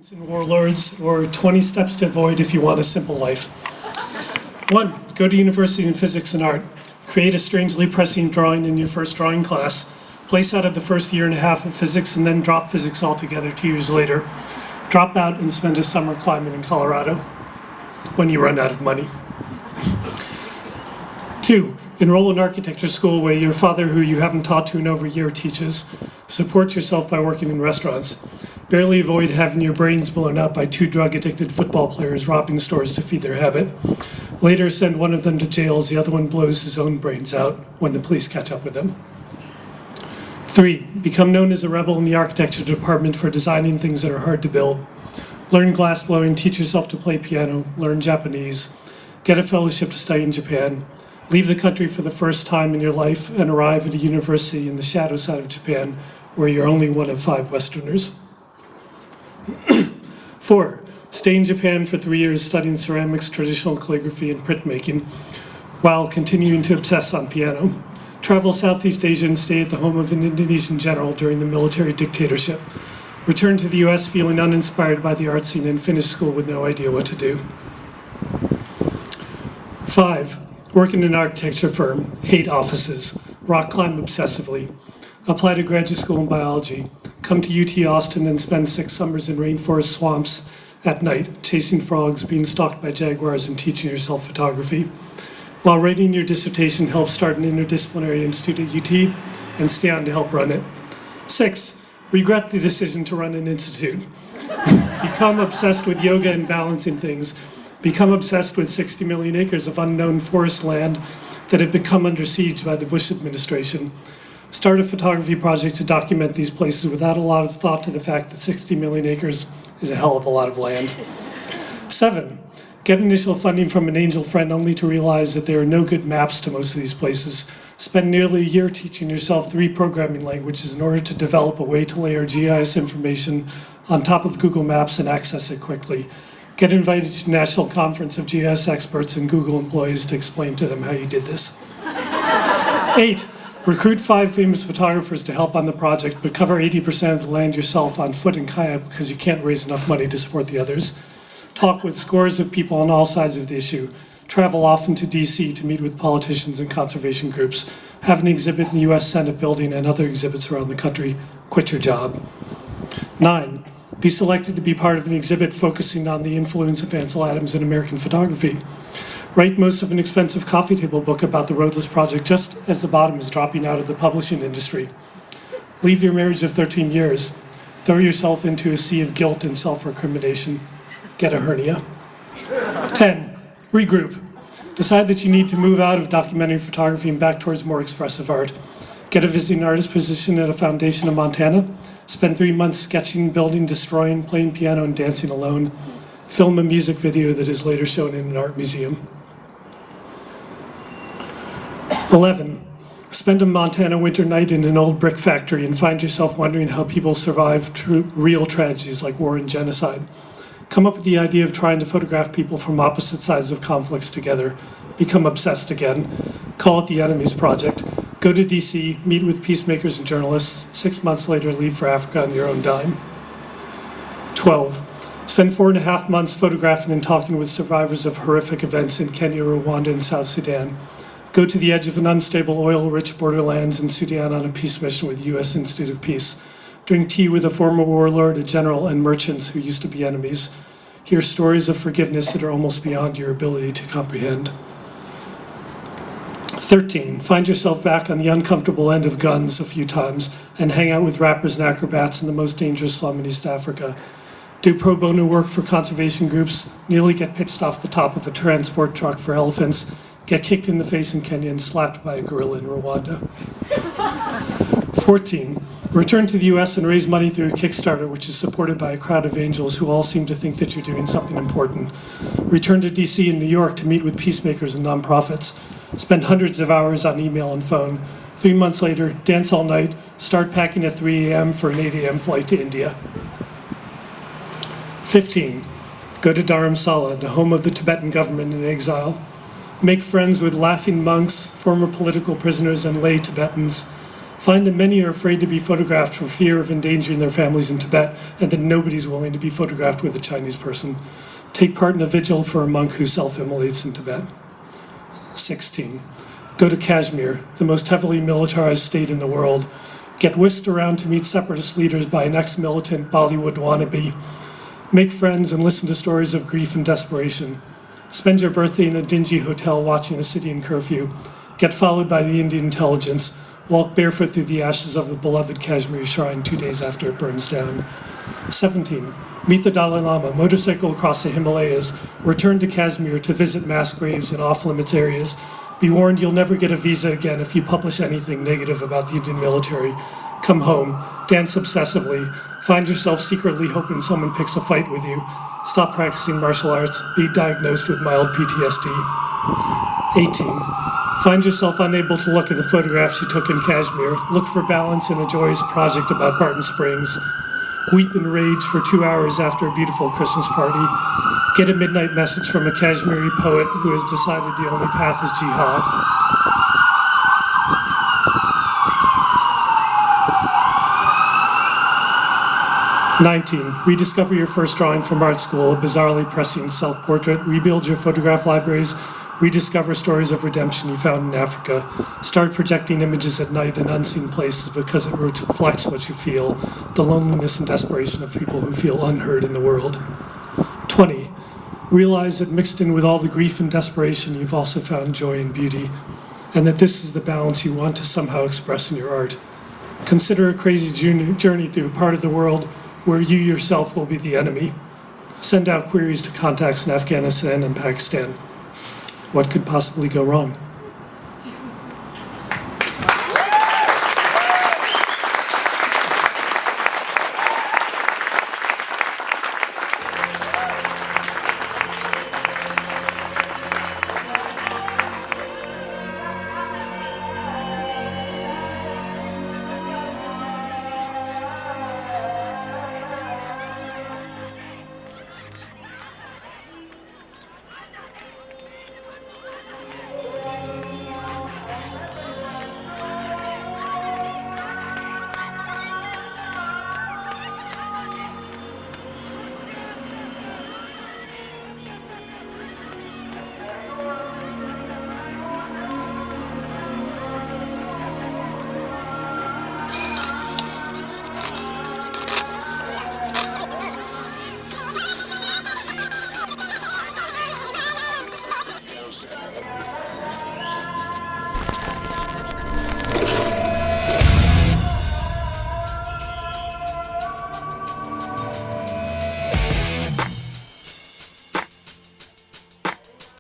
and warlords, or 20 steps to avoid if you want a simple life. 1. Go to university in physics and art. Create a strangely prescient drawing in your first drawing class. Place out of the first year and a half of physics and then drop physics altogether 2 years later. Drop out and spend a summer climbing in Colorado when you run out of money. 2. Enroll in architecture school where your father, who you haven't taught to in over a year, teaches. Support yourself by working in restaurants. Barely avoid having your brains blown up by 2 drug-addicted football players robbing stores to feed their habit. Later, send one of them to jail as the other one blows his own brains out when the police catch up with him. 3. Become known as a rebel in the architecture department for designing things that are hard to build. Learn glass blowing, teach yourself to play piano, learn Japanese, get a fellowship to study in Japan, leave the country for the first time in your life and arrive at a university in the shadow side of Japan where you're only one of 5 Westerners. 4. Stay in Japan for 3 years studying ceramics, traditional calligraphy, and printmaking while continuing to obsess on piano. Travel Southeast Asia and stay at the home of an Indonesian general during the military dictatorship. Return to the US feeling uninspired by the art scene and finish school with no idea what to do. 5. Work in an architecture firm. Hate offices. Rock climb obsessively. Apply to graduate school in biology. Come to UT Austin and spend 6 summers in rainforest swamps at night, chasing frogs, being stalked by jaguars, and teaching yourself photography. While writing your dissertation, help start an interdisciplinary institute at UT and stay on to help run it. 6. Regret the decision to run an institute. Become obsessed with yoga and balancing things. Become obsessed with 60 million acres of unknown forest land that have become under siege by the Bush administration. Start a photography project to document these places without a lot of thought to the fact that 60 million acres is a hell of a lot of land. 7. Get initial funding from an angel friend only to realize that there are no good maps to most of these places. Spend nearly a year teaching yourself 3 programming languages in order to develop a way to layer GIS information on top of Google Maps and access it quickly. Get invited to a national conference of GIS experts and Google employees to explain to them how you did this. 8. Recruit 5 famous photographers to help on the project, but cover 80% of the land yourself on foot and kayak because you can't raise enough money to support the others. Talk with scores of people on all sides of the issue. Travel often to DC to meet with politicians and conservation groups. Have an exhibit in the US Senate building and other exhibits around the country. Quit your job. 9. Be selected to be part of an exhibit focusing on the influence of Ansel Adams in American photography. Write most of an expensive coffee table book about the Roadless Project just as the bottom is dropping out of the publishing industry. Leave your marriage of 13 years. Throw yourself into a sea of guilt and self-recrimination. Get a hernia. 10. Regroup. Decide that you need to move out of documentary photography and back towards more expressive art. Get a visiting artist position at a foundation in Montana. Spend 3 months sketching, building, destroying, playing piano, and dancing alone. Film a music video that is later shown in an art museum. 11. Spend a Montana winter night in an old brick factory and find yourself wondering how people survive real tragedies like war and genocide. Come up with the idea of trying to photograph people from opposite sides of conflicts together. Become obsessed again. Call it the Enemies Project. Go to DC, meet with peacemakers and journalists. 6 months later, leave for Africa on your own dime. 12. Spend 4.5 months photographing and talking with survivors of horrific events in Kenya, Rwanda, and South Sudan. Go to the edge of an unstable oil-rich borderlands in Sudan on a peace mission with the U.S. Institute of Peace. Drink tea with a former warlord, a general, and merchants who used to be enemies. Hear stories of forgiveness that are almost beyond your ability to comprehend. 13. Find yourself back on the uncomfortable end of guns a few times and hang out with rappers and acrobats in the most dangerous slum in East Africa. Do pro bono work for conservation groups, nearly get pitched off the top of a transport truck for elephants, get kicked in the face in Kenya and slapped by a gorilla in Rwanda. 14. Return to the US and raise money through a Kickstarter, which is supported by a crowd of angels who all seem to think that you're doing something important. Return to DC and New York to meet with peacemakers and nonprofits. Spend hundreds of hours on email and phone. 3 months later, dance all night, start packing at 3 a.m. for an 8 a.m. flight to India. 15. Go to Dharamsala, the home of the Tibetan government in exile. Make friends with laughing monks, former political prisoners, and lay Tibetans. Find that many are afraid to be photographed for fear of endangering their families in Tibet, and that nobody's willing to be photographed with a Chinese person. Take part in a vigil for a monk who self-immolates in Tibet. 16. Go to Kashmir, the most heavily militarized state in the world. Get whisked around to meet separatist leaders by an ex-militant Bollywood wannabe. Make friends and listen to stories of grief and desperation. Spend your birthday in a dingy hotel watching the city in curfew. Get followed by the Indian intelligence. Walk barefoot through the ashes of the beloved Kashmiri shrine 2 days after it burns down. 17. Meet the Dalai Lama, motorcycle across the Himalayas. Return to Kashmir to visit mass graves in off-limits areas. Be warned you'll never get a visa again if you publish anything negative about the Indian military. Come home, dance obsessively, find yourself secretly hoping someone picks a fight with you. Stop practicing martial arts, be diagnosed with mild PTSD. 18. Find yourself unable to look at the photographs you took in Kashmir. Look for balance in a joyous project about Barton Springs. Weep and rage for 2 hours after a beautiful Christmas party. Get a midnight message from a Kashmiri poet who has decided the only path is jihad. 19. Rediscover your first drawing from art school, a bizarrely prescient self-portrait. Rebuild your photograph libraries. Rediscover stories of redemption you found in Africa. Start projecting images at night in unseen places because it reflects what you feel, the loneliness and desperation of people who feel unheard in the world. 20. Realize that mixed in with all the grief and desperation, you've also found joy and beauty, and that this is the balance you want to somehow express in your art. Consider a crazy journey through a part of the world where you yourself will be the enemy. Send out queries to contacts in Afghanistan and Pakistan. What could possibly go wrong?